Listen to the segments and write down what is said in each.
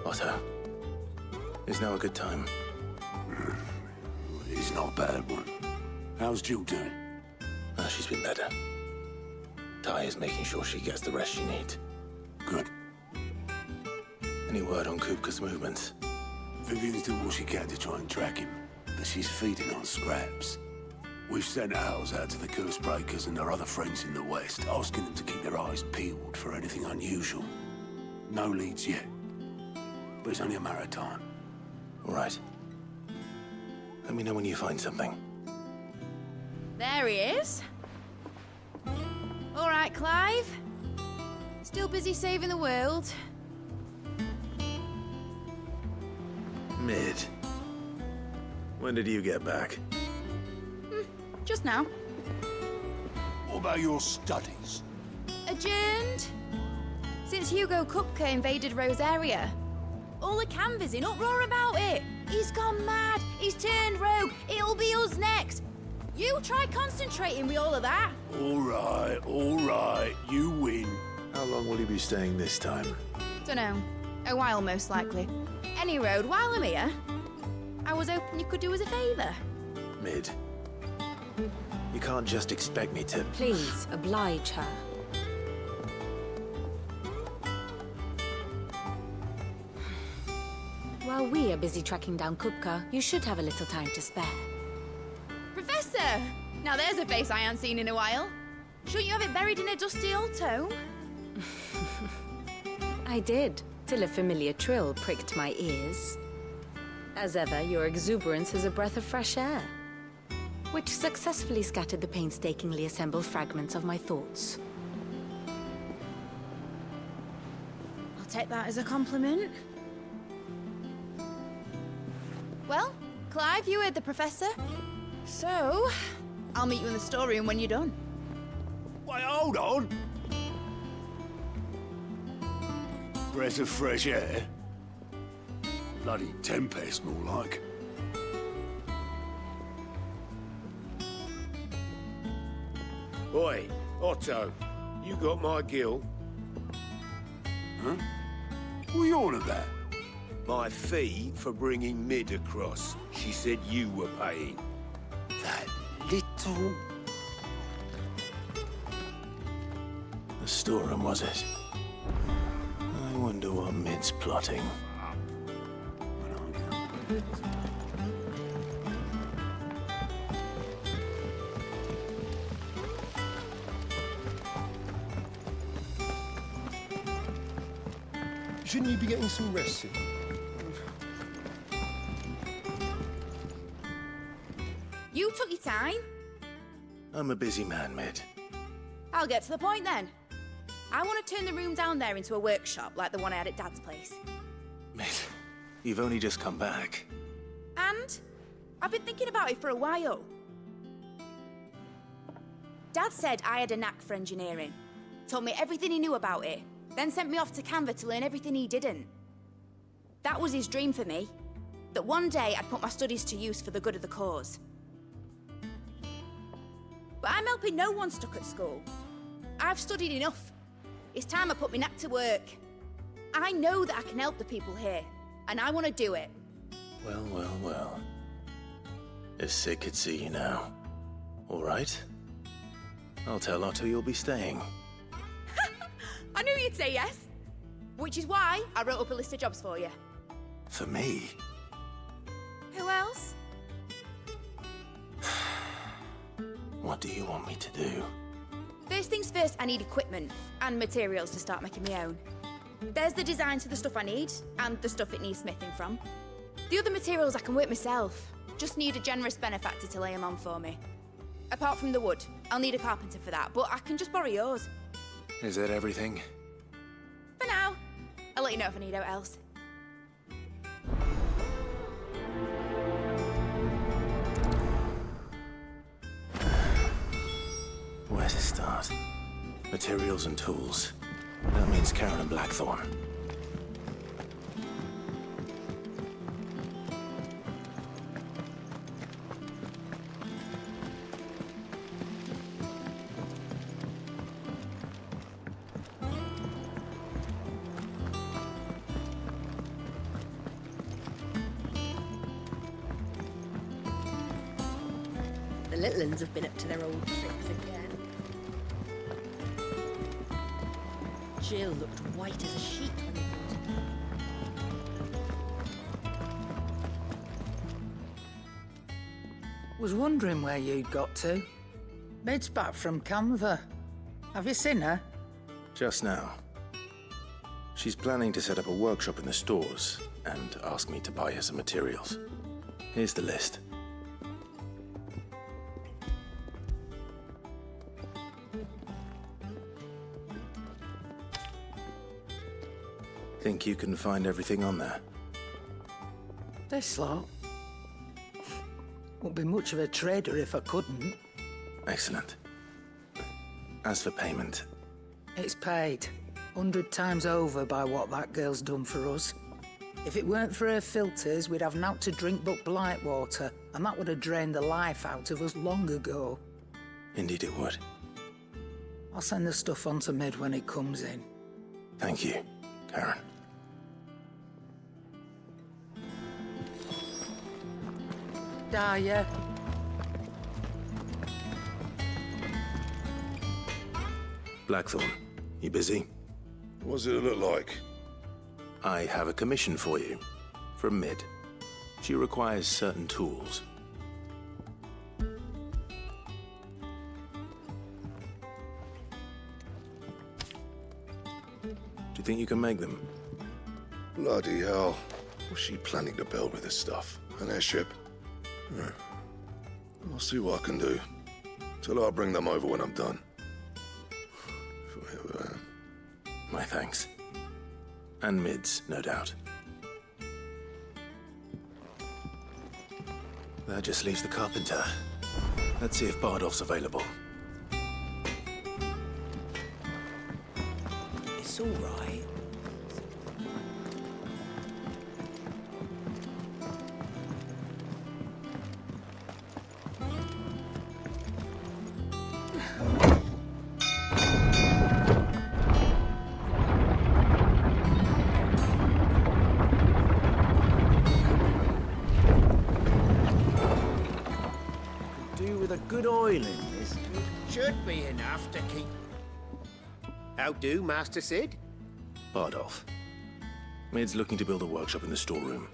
Otto, is now a good time? It's not a bad one. How's Jill doing? She's been better. Ty is making sure she gets the rest she needs. Good. Any word on Kupka's movements? Vivian's doing what she can to try and track him, but she's feeding on scraps. We've sent owls out to the curse breakers and their other friends in the west, asking them to keep their eyes peeled for anything unusual. No leads yet, but it's only a matter of time. All right. Let me know when you find something. There he is. All right, Clive. Still busy saving the world. Mid. When did you get back? Just now. What about your studies? Adjourned. Since Hugo Kupka invaded Rosaria. All the canvass in uproar about it. He's gone mad. He's turned rogue. It'll be us next. You try concentrating with all of that. All right. You win. How long will you be staying this time? Dunno. A while, most likely. Any road, while I'm here, I was hoping you could do us a favour. Mid. You can't just expect me to... Please, oblige her. While we are busy tracking down Kupka, you should have a little time to spare. Professor! Now there's a face I haven't seen in a while. Shouldn't you have it buried in a dusty old tome? I did, till a familiar trill pricked my ears. As ever, your exuberance is a breath of fresh air, which successfully scattered the painstakingly assembled fragments of my thoughts. I'll take that as a compliment. Well, Clive, you heard the professor. So, I'll meet you in the storeroom when you're done. Wait, hold on. Breath of fresh air? Bloody tempest, more like. Oi, Otto, you got my gill? Huh? What are you on about? My fee for bringing Mid across. She said you were paying. That little... The storeroom, was it? I wonder what Mid's plotting. Shouldn't you be getting some rest soon? You took your time. I'm a busy man, Mid. I'll get to the point then. I want to turn the room down there into a workshop like the one I had at Dad's place. Mid, you've only just come back. And I've been thinking about it for a while. Dad said I had a knack for engineering. Told me everything he knew about it. Then sent me off to Canva to learn everything he didn't. That was his dream for me. That one day I'd put my studies to use for the good of the cause. But I'm helping no one stuck at school. I've studied enough. It's time I put my knack to work. I know that I can help the people here, and I want to do it. Well. If Sid could see you now. All right. I'll tell Otto you'll be staying. I knew you'd say yes. Which is why I wrote up a list of jobs for you. For me? Who else? What do you want me to do? First things first, I need equipment and materials to start making my own. There's the designs for the stuff I need, and the stuff it needs smithing from. The other materials I can work myself. Just need a generous benefactor to lay them on for me. Apart from the wood, I'll need a carpenter for that, but I can just borrow yours. Is that everything? For now. I'll let you know if I need out else. Where to start? Materials and tools. That means Karen and Blackthorn. the little uns have been up to their old tricks again. Jill looked white as a sheet when they Was wondering where you'd got to. Mid's back from Canva. Have you seen her? Just now. She's planning to set up a workshop in the stores and ask me to buy her some materials. Here's the list. Think you can find everything on there? This lot. Wouldn't be much of a trader if I couldn't. Excellent. As for payment, It's paid 100 times over by what that girl's done for us. If it weren't for her filters, we'd have naught to drink but blight water, and that would have drained the life out of us long ago. indeed it would. I'll send the stuff on to Mid when it comes in. Thank you, Karen. Dahlia. Blackthorn, you busy? What's it look like? I have a commission for you. From Mid. She requires certain tools. Do you think you can make them? Bloody hell. What's she planning to build with this stuff? An airship? Yeah. I'll see what I can do. Tell her I'll bring them over when I'm done. My thanks. And Mid's, no doubt. That just leaves the carpenter. Let's see if Bardolph's available. It's all right. Do with a good oil in this. Should be enough to keep... How do, Master Sid? Bardolph. Mid's looking to build a workshop in the storeroom,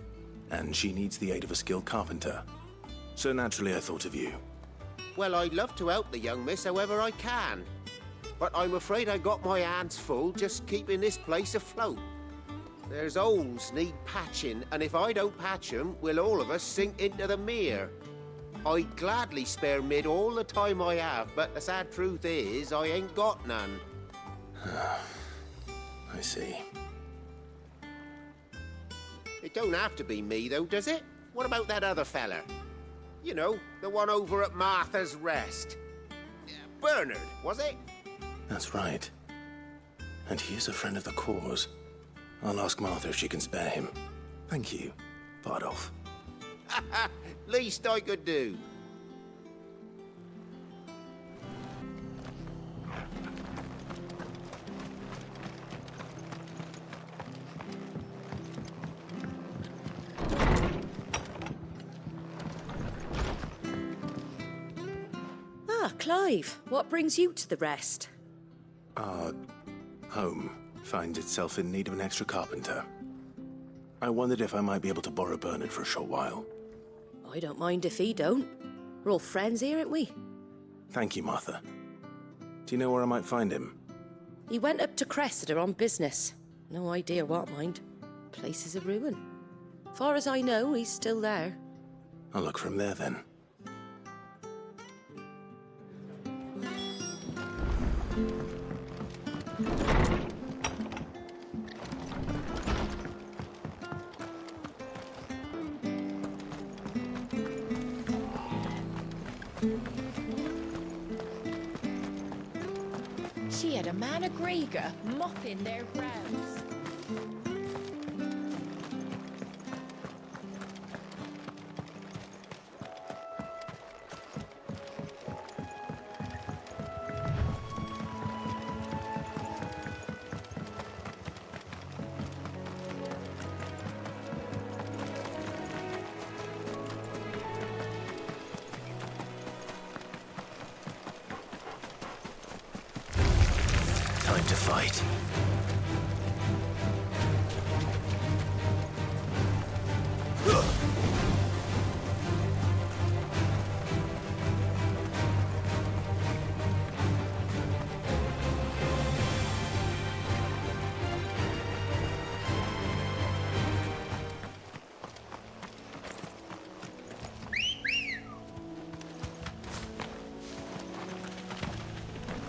and she needs the aid of a skilled carpenter. So naturally I thought of you. Well, I'd love to help the young miss however I can. But I'm afraid I got my hands full just keeping this place afloat. There's holes need patching, and if I don't patch 'em, we'll all of us sink into the mere. I'd gladly spare Mid all the time I have, but the sad truth is, I ain't got none. I see. It don't have to be me, though, does it? What about that other fella? You know, the one over at Martha's Rest. Bernard, was it? That's right. And he is a friend of the cause. I'll ask Martha if she can spare him. Thank you, Bardolph. Least I could do. Ah, Clive, what brings you to the Rest? Our home finds itself in need of an extra carpenter. I wondered if I might be able to borrow Bernard for a short while. I don't mind if he don't. We're all friends here, aren't we? Thank you, Martha. Do you know where I might find him? He went up to Cressida on business. No idea what, mind. Place is a ruin. Far as I know, he's still there. I'll look for him there then. She had a man of Grega mopping their grounds. fight.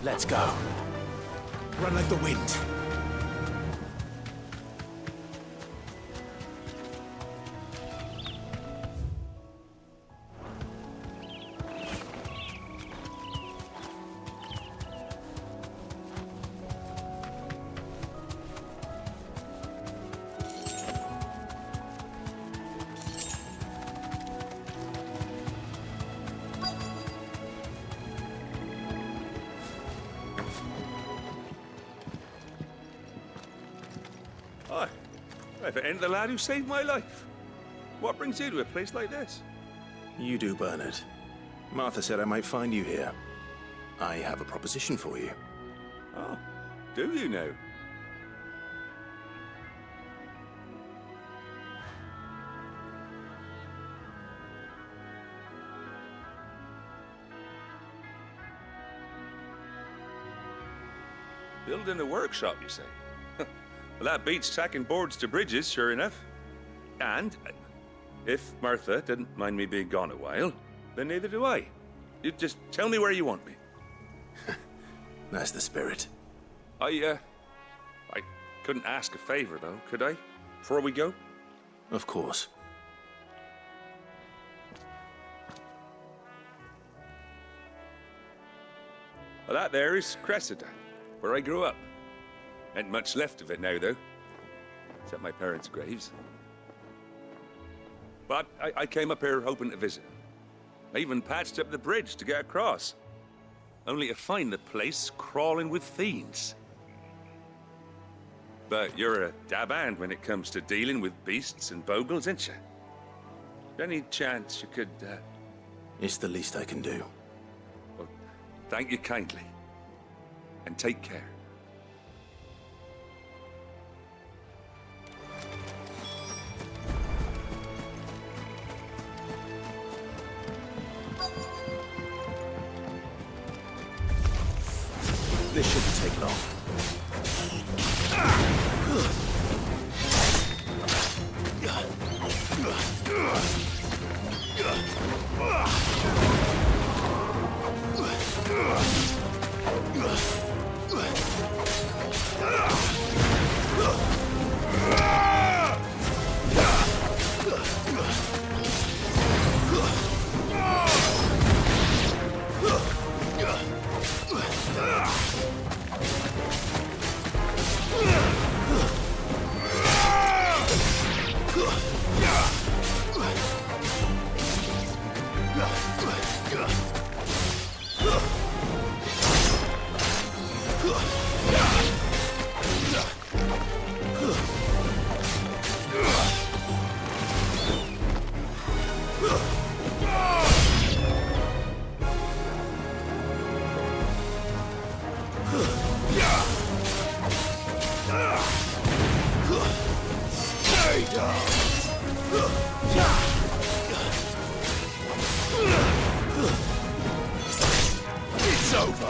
Let's go. Run like the wind. Hi. If it ain't the lad who saved my life. What brings you to a place like this? You do, Bernard. Martha said I might find you here. I have a proposition for you. Oh, do you now? Building a workshop, you say? Well, that beats tacking boards to bridges, sure enough. And if Martha didn't mind me being gone a while, then neither do I. You just tell me where you want me. That's the spirit. I couldn't ask a favor, though, could I? Before we go? Of course. Well, that there is Cressida, where I grew up. Ain't much left of it now, though. Except my parents' graves. But I came up here hoping to visit. I even patched up the bridge to get across. Only to find the place crawling with fiends. But you're a dab hand when it comes to dealing with beasts and bogles, ain't you? Any chance you could, It's the least I can do. Well, thank you kindly. And take care. This shouldn't take long. It's over.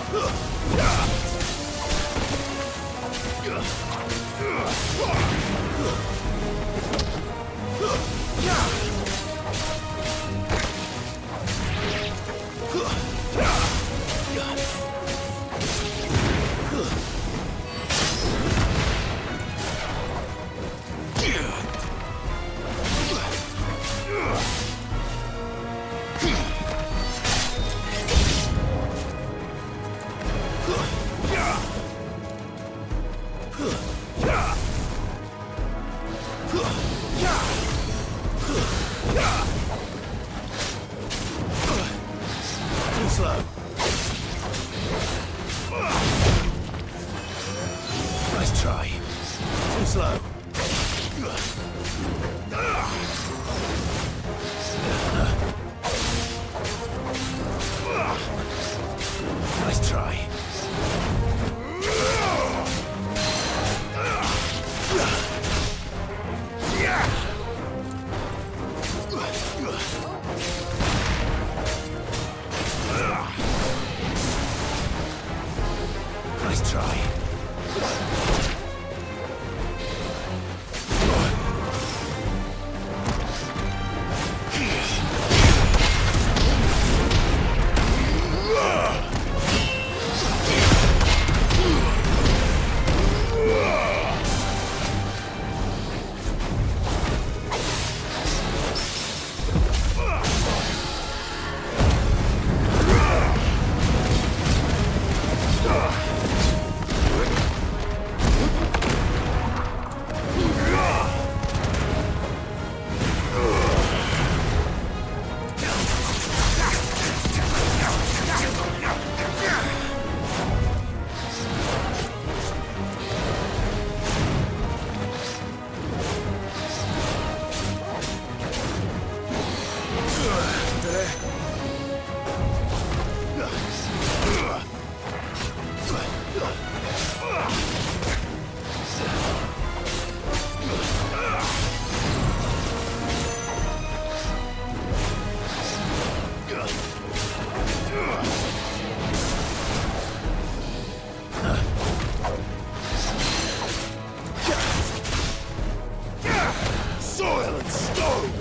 soil and stone!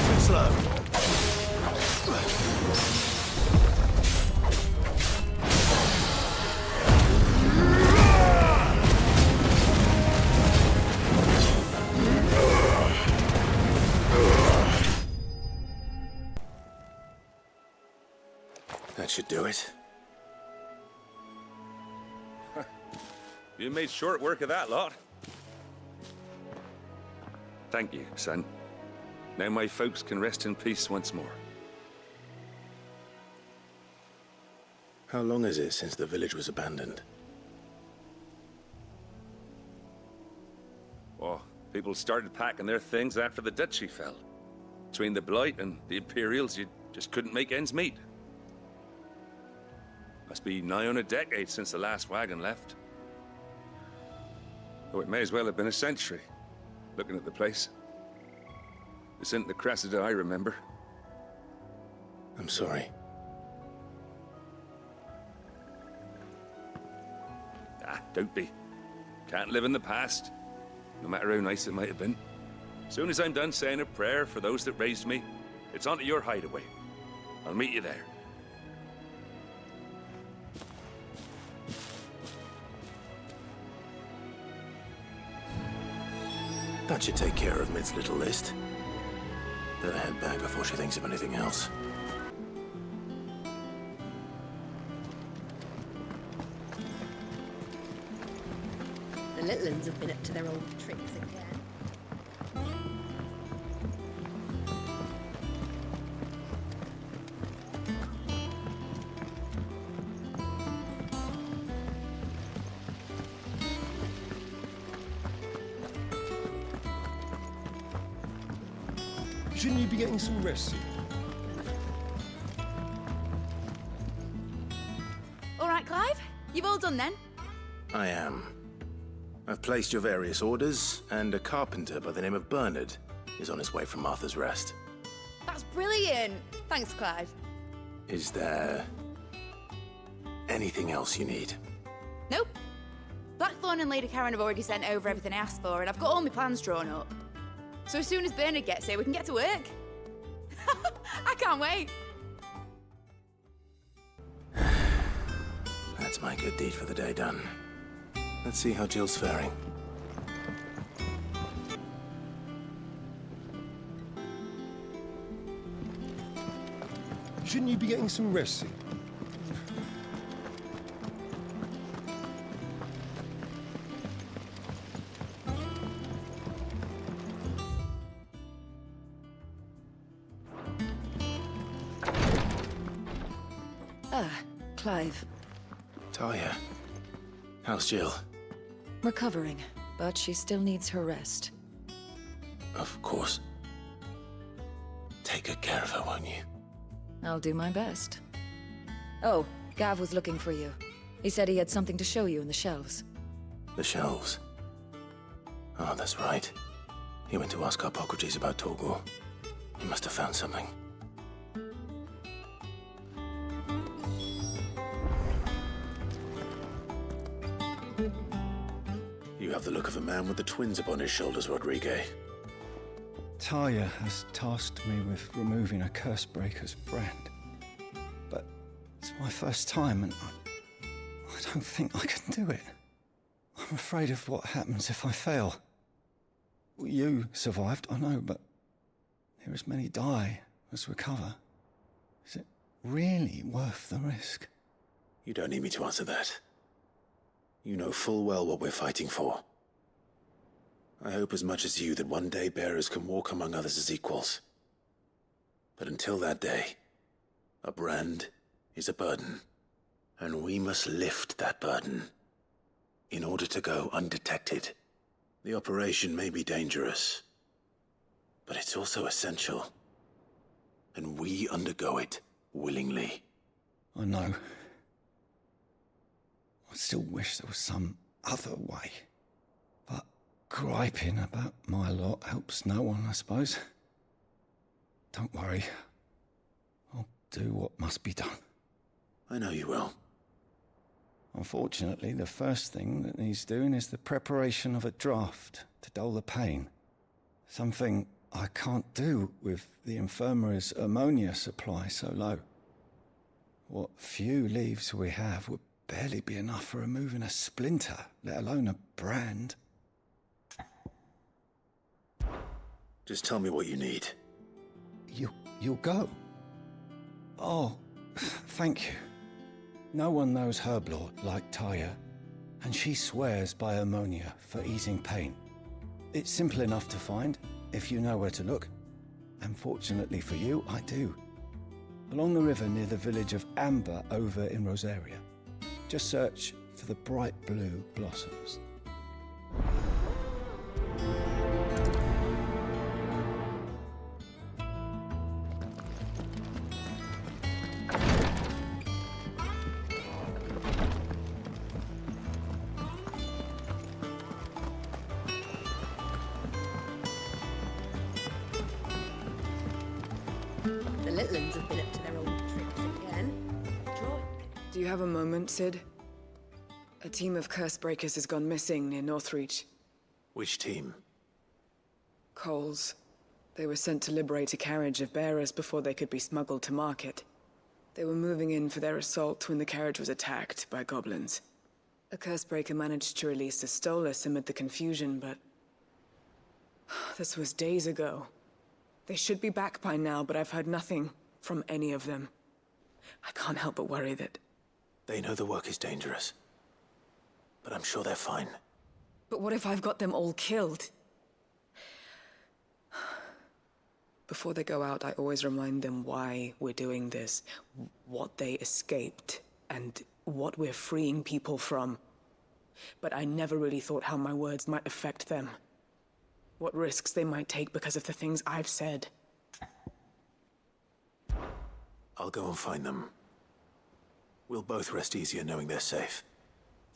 Too slow. That should do it. You made short work of that lot. Thank you, son. Now my folks can rest in peace once more. How long is it since the village was abandoned? Oh, people started packing their things after the duchy fell. Between the Blight and the Imperials, you just couldn't make ends meet. Must be nigh on a decade since the last wagon left. Oh, it may as well have been a century, looking at the place. This isn't the Cressida I remember. I'm sorry. Ah, don't be. Can't live in the past, no matter how nice it might have been. As soon as I'm done saying a prayer for those that raised me, it's onto your hideaway. I'll meet you there. That should take care of Mid's little list. Better head back before she thinks of anything else. The little uns have been up to their old tricks again. Shouldn't you be getting some rest? All right, Clive? You've all done then? I am. I've placed your various orders, and a carpenter by the name of Bernard is on his way from Martha's Rest. That's brilliant! Thanks, Clive. Is there anything else you need? Nope. Blackthorn and Lady Karen have already sent over everything I asked for, and I've got all my plans drawn up. So as soon as Bernard gets here, we can get to work. I can't wait. That's my good deed for the day done. Let's see how Jill's faring. Shouldn't you be getting some rest? Clive. Talia, how's Jill? Recovering, but she still needs her rest. Of course. Take good care of her, won't you? I'll do my best. Oh, Gav was looking for you. He said he had something to show you in the shelves. The shelves? Oh, that's right. He went to ask Harpocrates about Torgor. He must have found something. You have the look of a man with the twins upon his shoulders, Rodrigue. Talia has tasked me with removing a Cursebreaker's brand. But it's my first time, and I don't think I can do it. I'm afraid of what happens if I fail. You survived, I know, but there as many die as recover. Is it really worth the risk? You don't need me to answer that. You know full well what we're fighting for. I hope as much as you that one day bearers can walk among others as equals. But until that day, a brand is a burden, and we must lift that burden in order to go undetected. The operation may be dangerous, but it's also essential, and we undergo it willingly. I know. I still wish there was some other way. But griping about my lot helps no one, I suppose. Don't worry. do what must be done. I know you will. Unfortunately, the first thing that needs doing is the preparation of a draft to dull the pain. Something I can't do with the infirmary's ammonia supply so low. What few leaves we have would barely be enough for removing a splinter, let alone a brand. Just tell me what you need. You'll go? Oh, thank you. No one knows Herblord like Taya, and she swears by ammonia for easing pain. It's simple enough to find, if you know where to look. And fortunately for you, I do. Along the river near the village of Amber over in Rosaria. Just search for the bright blue blossoms. The little ones have been up to their old tricks again. Joy. Do you have a moment, Sid? A team of curse breakers has gone missing near Northreach. Which team? Coles. They were sent to liberate a carriage of bearers before they could be smuggled to market. They were moving in for their assault when the carriage was attacked by goblins. A curse breaker managed to release a Stolus amid the confusion, but... this was days ago. They should be back by now, but I've heard nothing from any of them. I can't help but worry that... They know the work is dangerous. But I'm sure they're fine. But what if I've got them all killed? Before they go out, I always remind them why we're doing this, what they escaped, and what we're freeing people from. But I never really thought how my words might affect them. What risks they might take because of the things I've said. I'll go and find them. We'll both rest easier knowing they're safe.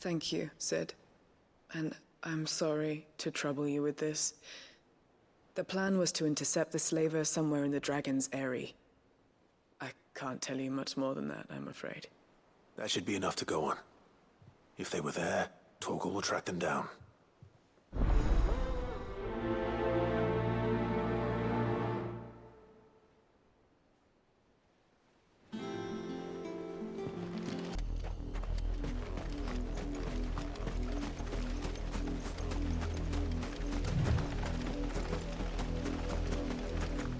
Thank you, Sid. And I'm sorry to trouble you with this. The plan was to intercept the slaver somewhere in the Dragon's Eyrie. I can't tell you much more than that, I'm afraid. That should be enough to go on. If they were there, Torgal will track them down.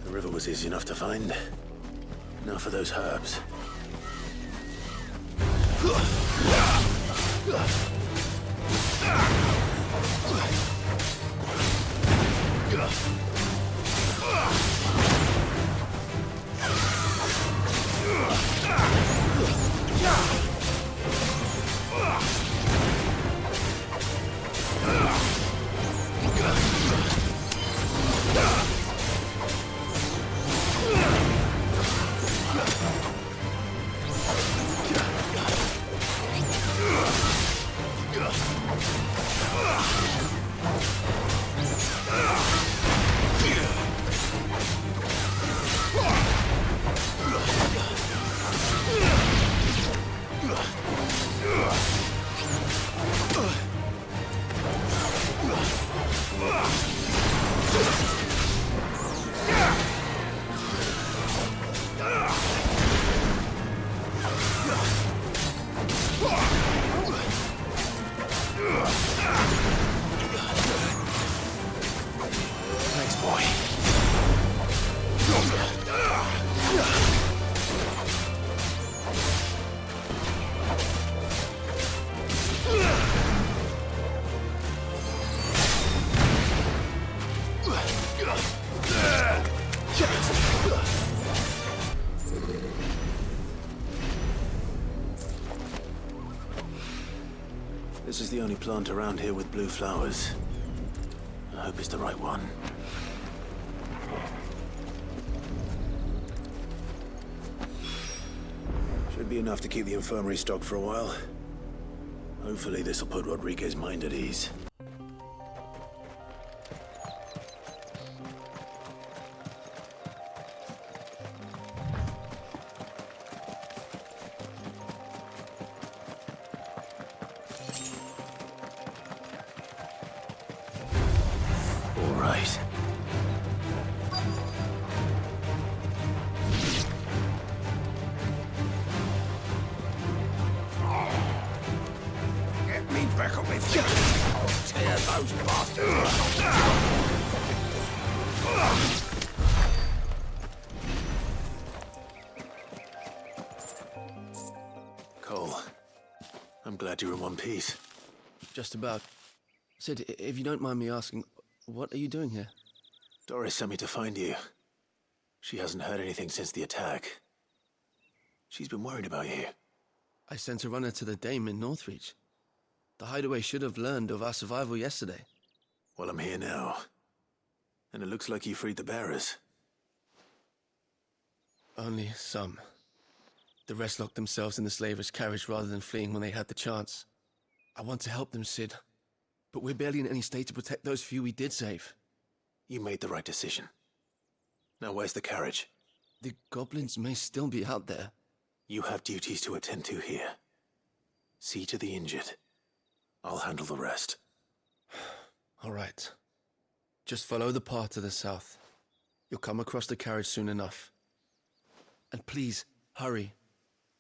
The river was easy enough to find. Now for those herbs. This is the only plant around here with blue flowers. I hope it's the right one. Should be enough to keep the infirmary stocked for a while. Hopefully this will put Rodriguez's mind at ease. right. Get me back on my feet! I'll tear those bastards! Cole, I'm glad you're in one piece. Just about. Sid, if you don't mind me asking, what are you doing here? Doris sent me to find you. She hasn't heard anything since the attack. She's been worried about you. I sent a runner to the Dame in Northreach. The hideaway should have learned of our survival yesterday. Well, I'm here now. And it looks like you freed the bearers. Only some. The rest locked themselves in the slavers' carriage rather than fleeing when they had the chance. I want to help them, Sid. But we're barely in any state to protect those few we did save. You made the right decision. Now where's the carriage? The goblins may still be out there. You have duties to attend to here. See to the injured. I'll handle the rest. All right. Just follow the path to the south. You'll come across the carriage soon enough. And please, hurry.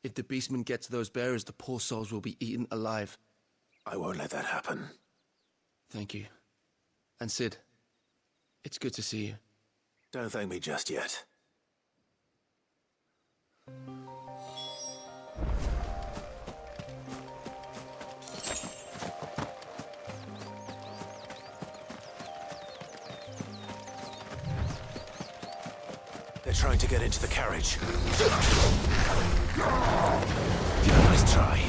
If the beastmen get to those bearers, the poor souls will be eaten alive. I won't let that happen. Thank you. And Sid, it's good to see you. Don't thank me just yet. They're trying to get into the carriage. Nice try.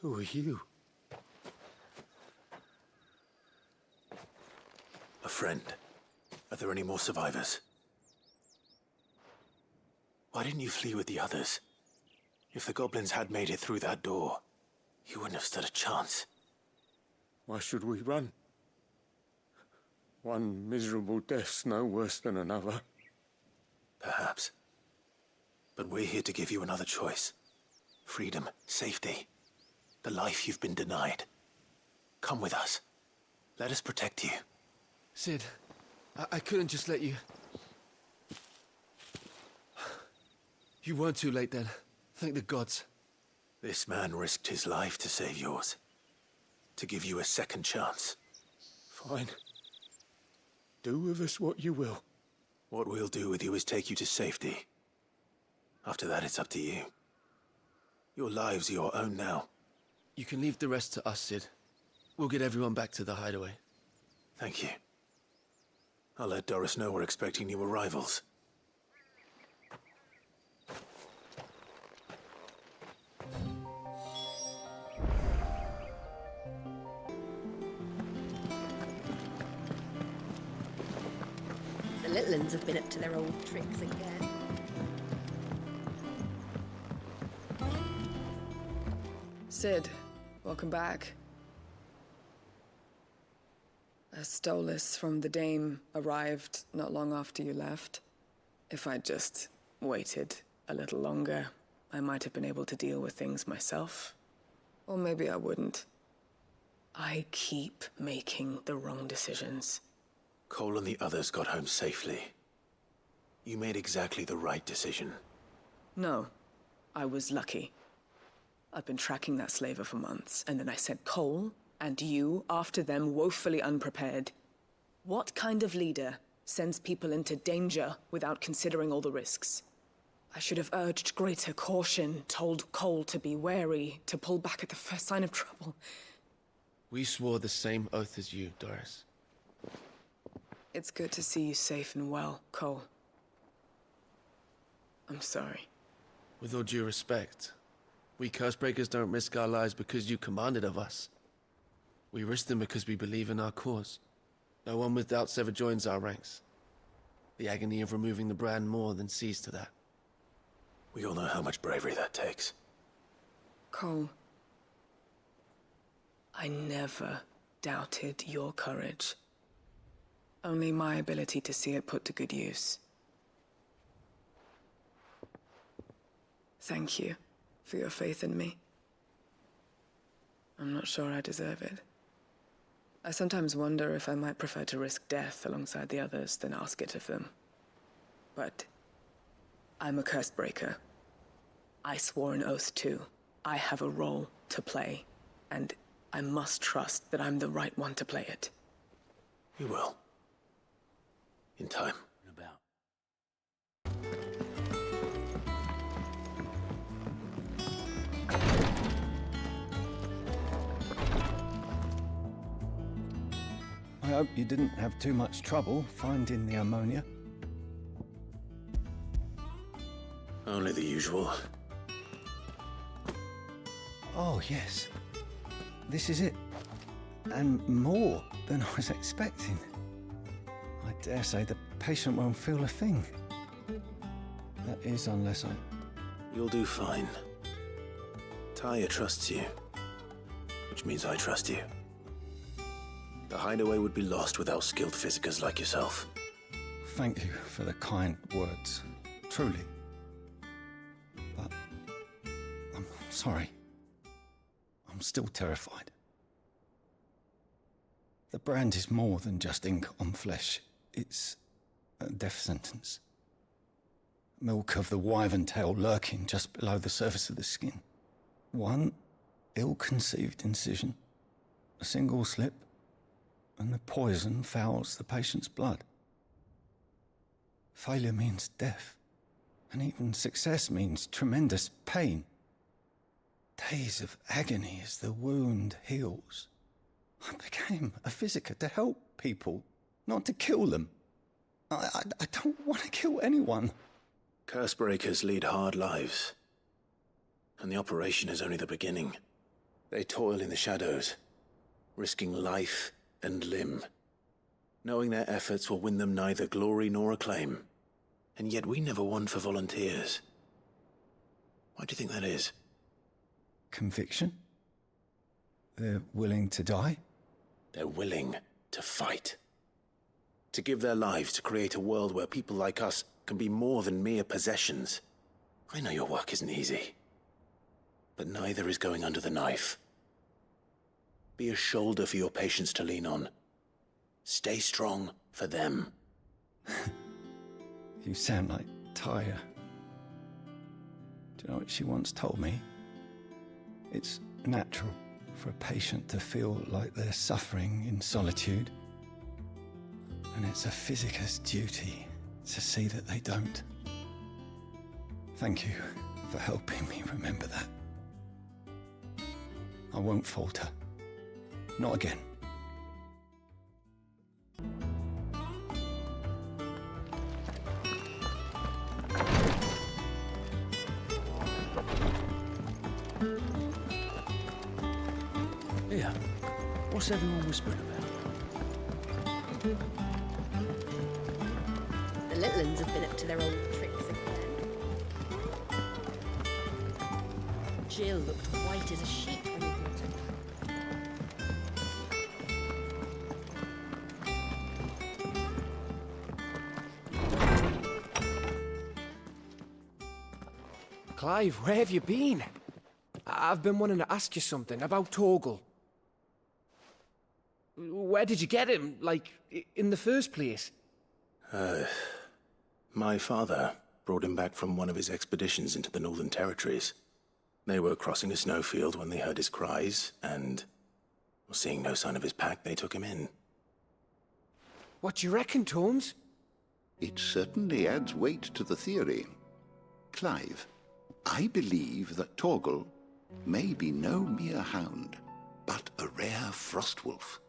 Who are you? A friend. Are there any more survivors? Why didn't you flee with the others? If the goblins had made it through that door, you wouldn't have stood a chance. Why should we run? One miserable death's no worse than another. Perhaps. But we're here to give you another choice. Freedom, safety, the life you've been denied. Come with us. Let us protect you. Sid, I couldn't just let you... You weren't too late then. Thank the gods. This man risked his life to save yours. To give you a second chance. Fine. Do with us what you will. What we'll do with you is take you to safety. After that, it's up to you. Your lives are your own now. You can leave the rest to us, Sid. We'll get everyone back to the hideaway. Thank you. I'll let Doris know we're expecting new arrivals. The little uns have been up to their old tricks again. Sid, welcome back. A Stolas from the Dame arrived not long after you left. If I'd just waited a little longer, I might have been able to deal with things myself. Or maybe I wouldn't. I keep making the wrong decisions. Cole and the others got home safely. You made exactly the right decision. No, I was lucky. I've been tracking that slaver for months, and then I sent Cole and you after them, woefully unprepared. What kind of leader sends people into danger without considering all the risks? I should have urged greater caution, told Cole to be wary, to pull back at the first sign of trouble. We swore the same oath as you, Doris. It's good to see you safe and well, Cole. I'm sorry. With all due respect, we Cursebreakers don't risk our lives because you commanded of us. We risk them because we believe in our cause. No one with doubts ever joins our ranks. The agony of removing the brand more than sees to that. We all know how much bravery that takes. Cole, I never doubted your courage. Only my ability to see it put to good use. Thank you for your faith in me. I'm not sure I deserve it. I sometimes wonder if I might prefer to risk death alongside the others than ask it of them. But I'm a Cursebreaker. I swore an oath too. I have a role to play, and I must trust that I'm the right one to play it. You will. In time. I hope you didn't have too much trouble finding the ammonia. Only the usual. Oh, yes. This is it. And more than I was expecting. I dare say the patient won't feel a thing. That is, unless I... You'll do fine. Taya trusts you. Which means I trust you. The hideaway would be lost without skilled physicers like yourself. Thank you for the kind words. Truly. But... I'm sorry. I'm still terrified. The brand is more than just ink on flesh. It's a death sentence. Milk of the wyvern tail lurking just below the surface of the skin. One ill-conceived incision, a single slip, and the poison fouls the patient's blood. Failure means death, and even success means tremendous pain. Days of agony as the wound heals. I became a physiker to help people, not to kill them. I don't want to kill anyone. Cursebreakers lead hard lives. And the operation is only the beginning. They toil in the shadows, risking life and limb, knowing their efforts will win them neither glory nor acclaim. And yet we never won for volunteers. Why do you think that is? Conviction? They're willing to die? They're willing to fight. To give their lives to create a world where people like us can be more than mere possessions. I know your work isn't easy. But neither is going under the knife. Be a shoulder for your patients to lean on. Stay strong for them. You sound like Taya. Do you know what she once told me? It's natural for a patient to feel like they're suffering in solitude. And it's a physicist's duty to see that they don't. Thank you for helping me remember that. I won't falter. Not again. Here, what's everyone whispering about? The little uns have been up to their old tricks again. Jill looked white as a sheet when we brought her. Clive, where have you been? I've been wanting to ask you something about Torgal. Where did you get him, like, in the first place? My father brought him back from one of his expeditions into the Northern Territories. They were crossing a snowfield when they heard his cries, and, seeing no sign of his pack, they took him in. What do you reckon, Torms? It certainly adds weight to the theory. Clive, I believe that Torgal may be no mere hound, but a rare frostwolf,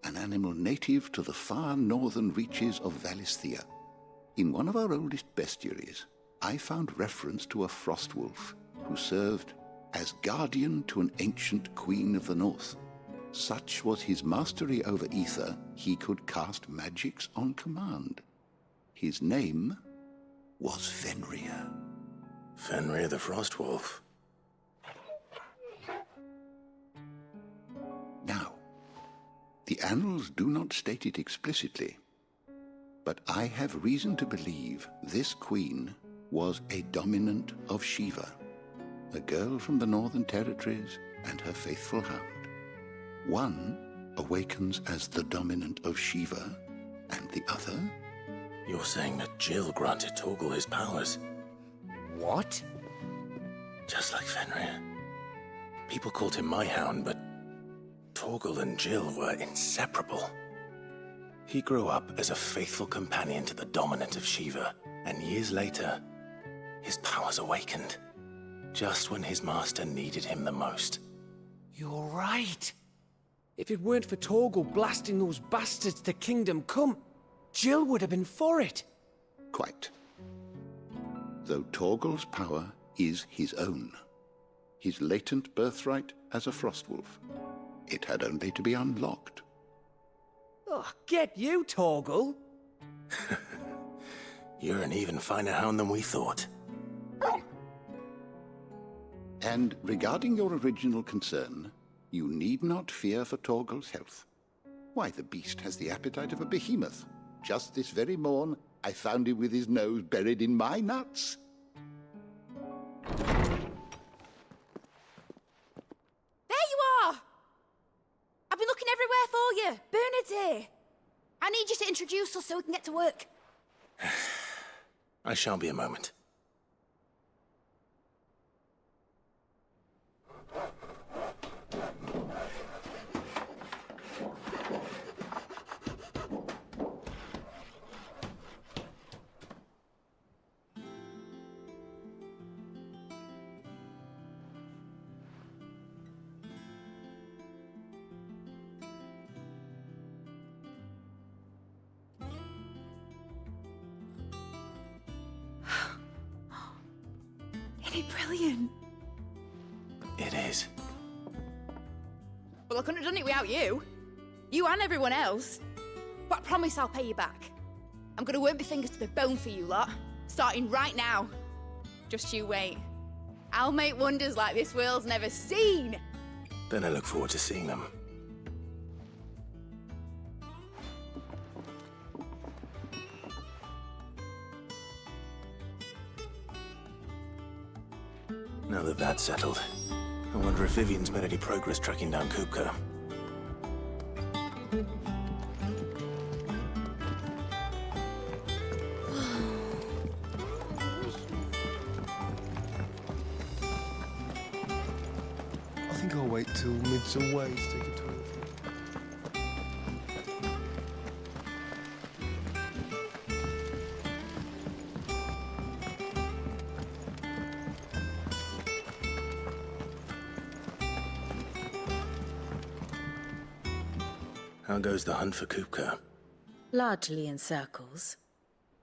an animal native to the far northern reaches of Valisthea. In one of our oldest bestiaries, I found reference to a frostwolf who served as guardian to an ancient queen of the north. Such was his mastery over ether, he could cast magics on command. His name was Fenrir. Fenrir the Frostwolf. Now, the annals do not state it explicitly, but I have reason to believe this queen was a dominant of Shiva, a girl from the Northern Territories and her faithful hound. One awakens as the dominant of Shiva, and the other? You're saying that Jill granted Torgal his powers? What? Just like Fenrir. People called him my hound, but Torgal and Jill were inseparable. He grew up as a faithful companion to the dominant of Shiva, and years later, his powers awakened, just when his master needed him the most. You're right. If it weren't for Torgal blasting those bastards to Kingdom Come, Jill would have been for it. Quite. Though Torgal's power is his own, his latent birthright as a Frostwolf, it had only to be unlocked. Oh, get you, Torgal! You're an even finer hound than we thought. And regarding your original concern, you need not fear for Torgal's health. Why, the beast has the appetite of a behemoth. Just this very morn, I found him with his nose buried in my nuts. There you are! I've been looking everywhere for you. Bernard's here. I need you to introduce us so we can get to work. I shall be a moment. Isn't it brilliant? It is. Well, I couldn't have done it without you. You and everyone else. But I promise I'll pay you back. I'm gonna work my fingers to the bone for you lot, starting right now. Just you wait. I'll make wonders like this world's never seen. Then I look forward to seeing them. Now that that's settled, I wonder if Vivian's made any progress tracking down Kupka. think I'll wait till mid's away to take a toilet. How goes the hunt for Kupka? Largely in circles.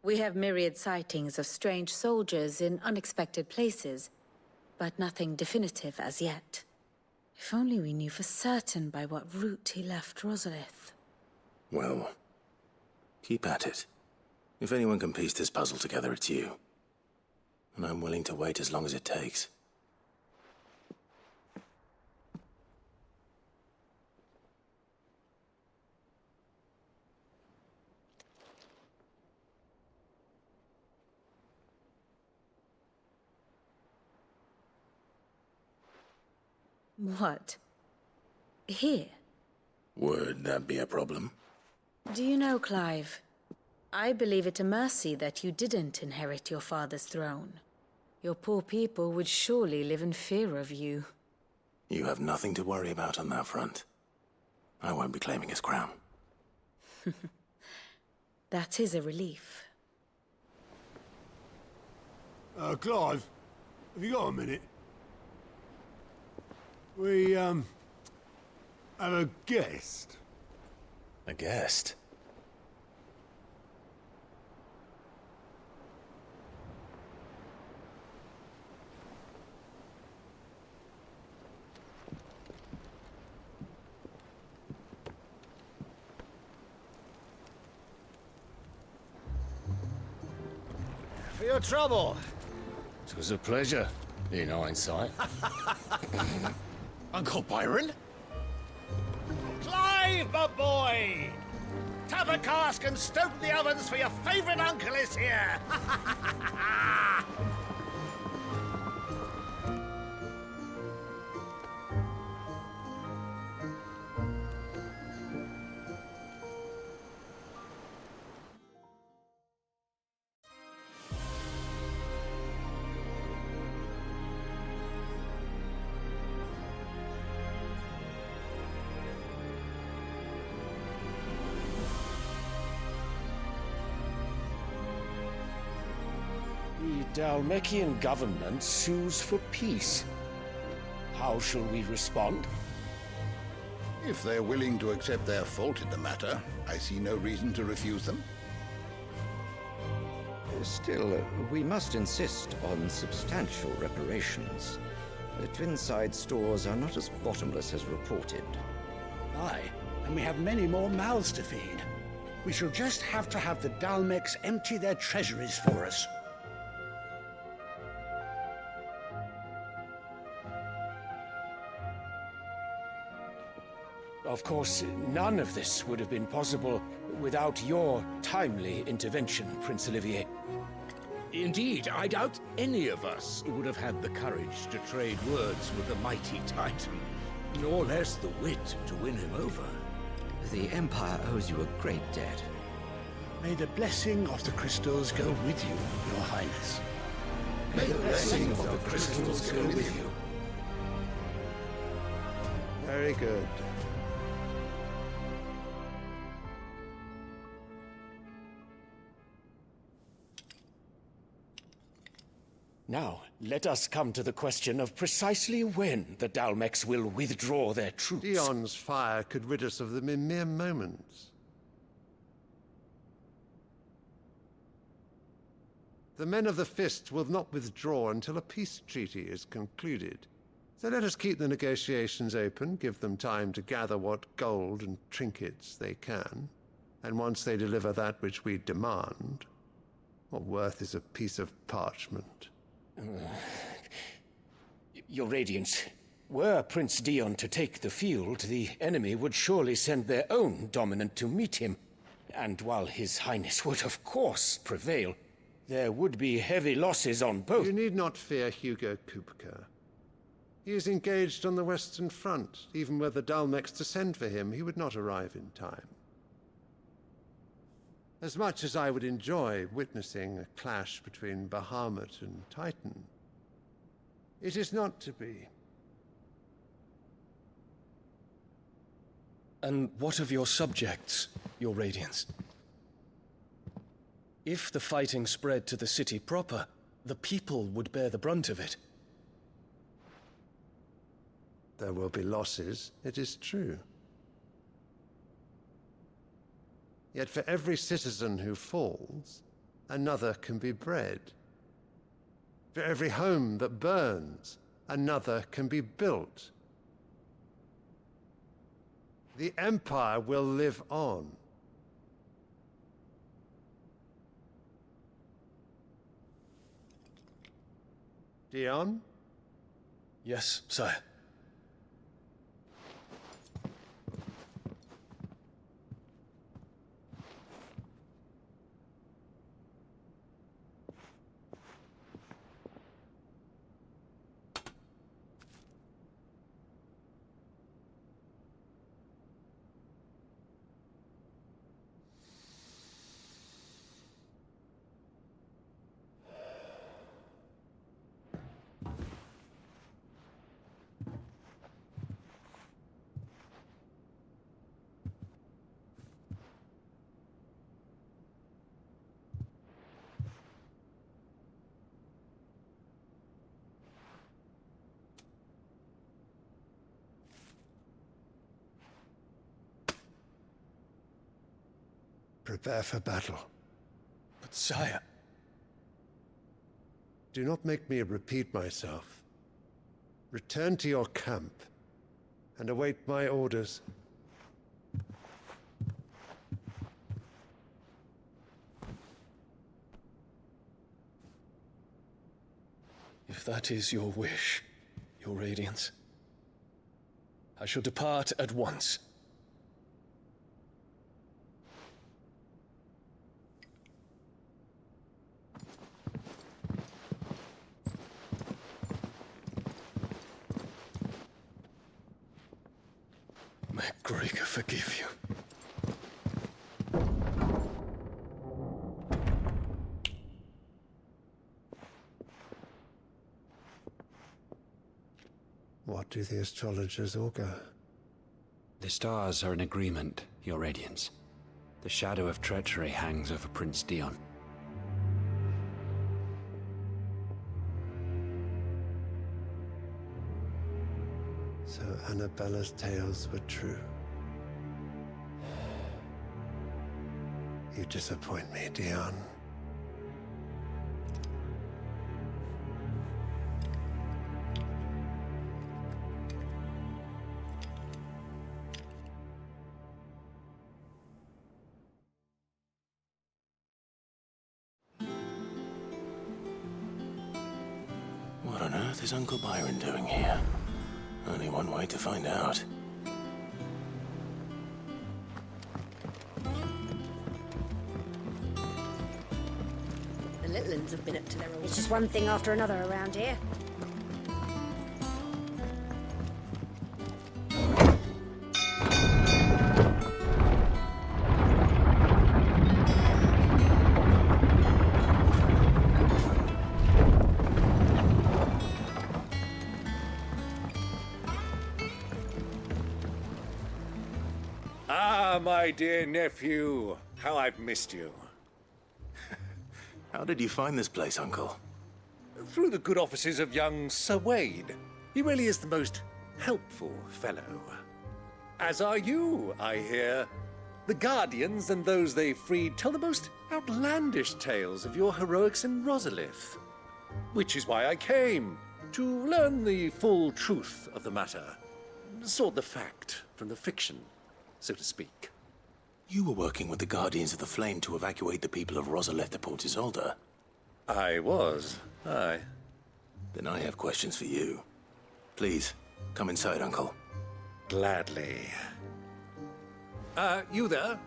We have myriad sightings of strange soldiers in unexpected places, but nothing definitive as yet. If only we knew for certain by what route he left Rosalith. Well, keep at it. If anyone can piece this puzzle together, it's you. And I'm willing to wait as long as it takes. What? Here? Would that be a problem? Do you know, Clive? I believe it a mercy that you didn't inherit your father's throne. Your poor people would surely live in fear of you. You have nothing to worry about on that front. I won't be claiming his crown. That is a relief. Clive, have you got a minute? We, have a guest. A guest? For your trouble. It was a pleasure, in hindsight. Uncle Byron? Clive, my boy! Tap a cask and stoke the ovens for your favorite uncle is here! The Dhalmekian government sues for peace. How shall we respond? If they're willing to accept their fault in the matter, I see no reason to refuse them. Still, we must insist on substantial reparations. The Twinside stores are not as bottomless as reported. Aye, and we have many more mouths to feed. We shall just have to have the Dhalmeks empty their treasuries for us. Of course, none of this would have been possible without your timely intervention, Prince Olivier. Indeed, I doubt any of us would have had the courage to trade words with the mighty Titan, nor less the wit to win him over. The Empire owes you a great debt. May the blessing of the crystals go with you, Your Highness. May the blessing of the crystals go with you. Very good. Now, let us come to the question of precisely when the Dhalmeks will withdraw their troops. Dion's fire could rid us of them in mere moments. The men of the Fist will not withdraw until a peace treaty is concluded. So let us keep the negotiations open, give them time to gather what gold and trinkets they can, and once they deliver that which we demand, what worth is a piece of parchment? Your Radiance, were Prince Dion to take the field, the enemy would surely send their own dominant to meet him. And while His Highness would of course prevail, there would be heavy losses on both. You need not fear Hugo Kupka. He is engaged on the Western Front. Even were the Dhalmeks to send for him, he would not arrive in time. As much as I would enjoy witnessing a clash between Bahamut and Titan, it is not to be. And what of your subjects, your Radiance? If the fighting spread to the city proper, the people would bear the brunt of it. There will be losses, it is true. Yet for every citizen who falls, another can be bred. For every home that burns, another can be built. The Empire will live on. Dion? Yes, sire. Prepare for battle. But sire... Do not make me repeat myself. Return to your camp and await my orders. If that is your wish, your Radiance, I shall depart at once. May Gregor forgive you. What do the astrologers augur? The stars are in agreement, your Radiance. The shadow of treachery hangs over Prince Dion. So Annabella's tales were true. You disappoint me, Dion. What on earth is Uncle Byron doing here? Only one way to find out. The little uns have been up to their old... It's just one thing after another around here. Ah, my dear nephew, how I've missed you. How did you find this place, Uncle? Through the good offices of young Sir Wade. He really is the most helpful fellow. As are you, I hear. The Guardians and those they freed tell the most outlandish tales of your heroics in Rosalith. Which is why I came, to learn the full truth of the matter. Sort the fact from the fiction, so to speak. You were working with the Guardians of the Flame to evacuate the people of Rosalith to Port Isolde. I was, aye. Then I have questions for you. Please, come inside, Uncle. Gladly. You there?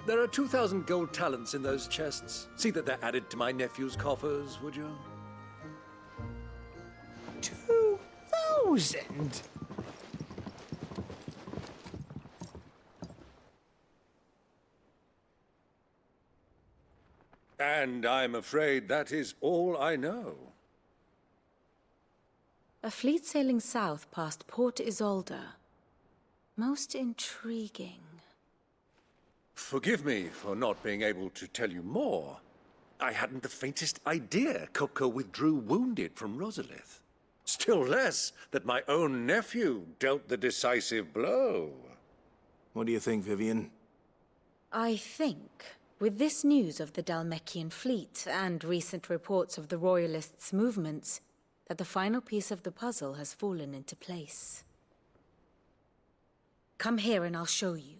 There are 2,000 gold talents in those chests. See that they're added to my nephew's coffers, would you? 2,000? And I'm afraid that is all I know. A fleet sailing south past Port Isolde. Most intriguing. Forgive me for not being able to tell you more. I hadn't the faintest idea Kupka withdrew wounded from Rosalith. Still less that my own nephew dealt the decisive blow. What do you think, Vivian? I think, with this news of the Dhalmekian fleet and recent reports of the Royalists' movements, that the final piece of the puzzle has fallen into place. Come here and I'll show you.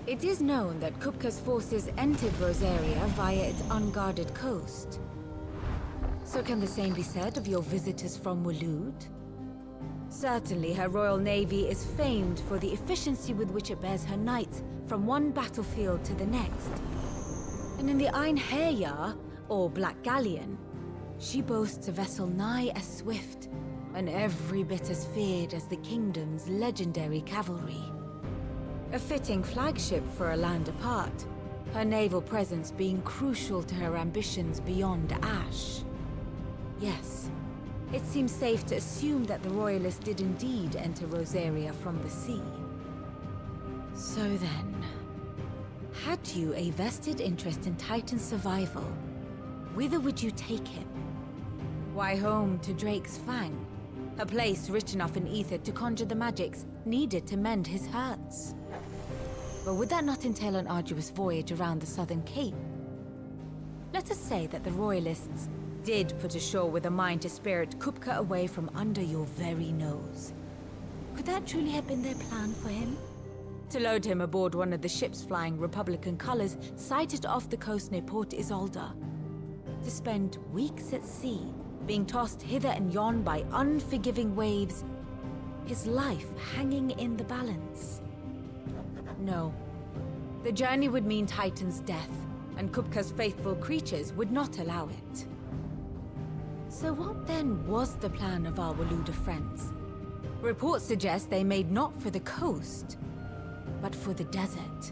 It is known that Kupka's forces entered Rosaria via its unguarded coast. So can the same be said of your visitors from Waloed? Certainly her Royal Navy is famed for the efficiency with which it bears her knights from one battlefield to the next. And in the Einherjar, or Black Galleon, she boasts a vessel nigh as swift and every bit as feared as the kingdom's legendary cavalry. A fitting flagship for a land apart, her naval presence being crucial to her ambitions beyond Ash. Yes, it seems safe to assume that the Royalists did indeed enter Rosaria from the sea. So then, had you a vested interest in Titan's survival, whither would you take him? Why, home to Drake's Fang, a place rich enough in ether to conjure the magics needed to mend his hurts. But would that not entail an arduous voyage around the southern cape? Let us say that the Royalists did put ashore with a mind to spirit Kupka away from under your very nose. Could that truly have been their plan for him? To load him aboard one of the ships flying Republican colors sighted off the coast near Port Isolde. To spend weeks at sea, being tossed hither and yon by unforgiving waves, his life hanging in the balance. No. The journey would mean Titan's death, and Kupka's faithful creatures would not allow it. So what then was the plan of our Waloed friends? Reports suggest they made not for the coast, but for the desert.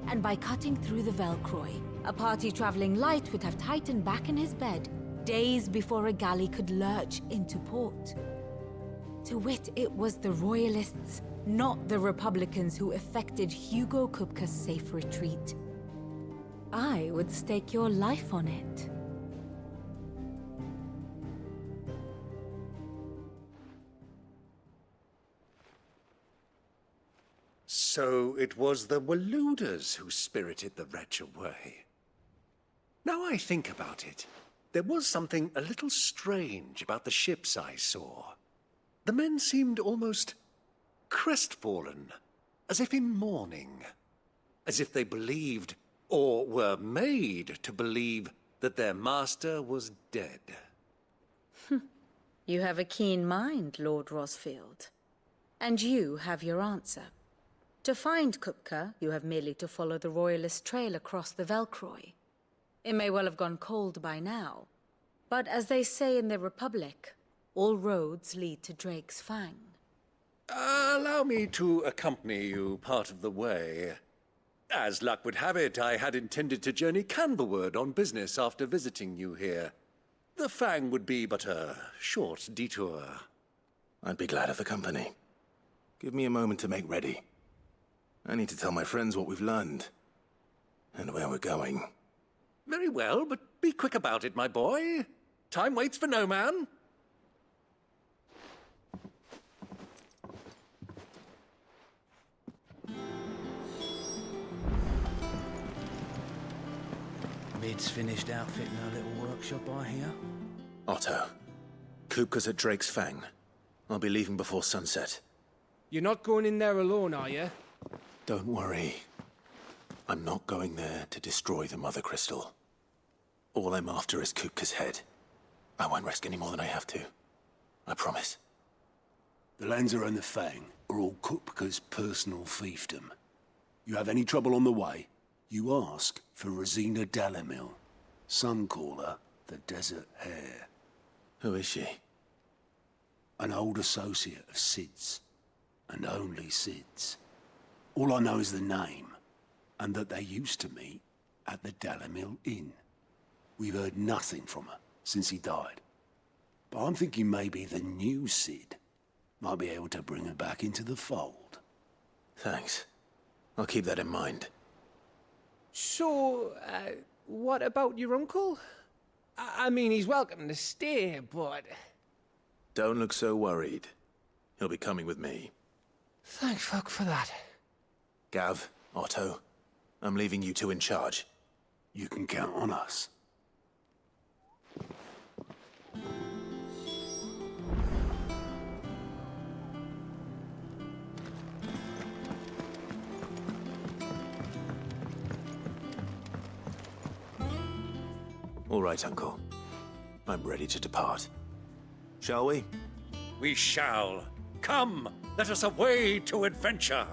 And by cutting through the Velcroy, a party traveling light would have Titan back in his bed days before a galley could lurch into port. To wit, it was the Royalists, not the Republicans, who effected Hugo Kupka's safe retreat. I would stake your life on it. So it was the Waloeders who spirited the wretch away. Now I think about it, there was something a little strange about the ships I saw. The men seemed almost crestfallen, as if in mourning, as if they believed, or were made to believe, that their master was dead. You have a keen mind, Lord Rosfield. And you have your answer. To find Kupka, you have merely to follow the Royalist trail across the Velcroy. It may well have gone cold by now, but as they say in the Republic, all roads lead to Drake's Fang. Allow me to accompany you part of the way. As luck would have it, I had intended to journey Canberward on business after visiting you here. The Fang would be but a short detour. I'd be glad of the company. Give me a moment to make ready. I need to tell my friends what we've learned, and where we're going. Very well, but be quick about it, my boy. Time waits for no man. Mid's finished outfitting our little workshop, I hear. Otto, Kupka's at Drake's Fang. I'll be leaving before sunset. You're not going in there alone, are you? Don't worry. I'm not going there to destroy the Mother Crystal. All I'm after is Kupka's head. I won't risk any more than I have to. I promise. The lands around the Fang are all Kupka's personal fiefdom. You have any trouble on the way, you ask for Rosina Dalamil. Some call her the Desert Hare. Who is she? An old associate of Sid's. And only Sid's. All I know is the name. and that they used to meet at the Dhalmekia Inn. We've heard nothing from her since he died. But I'm thinking maybe the new Cid might be able to bring her back into the fold. Thanks. I'll keep that in mind. So, what about your uncle? I mean, he's welcome to stay, but... Don't look so worried. He'll be coming with me. Thank fuck for that. Gav, Otto, I'm leaving you two in charge. You can count on us. All right, Uncle. I'm ready to depart. Shall we? We shall. Come, let us away to adventure.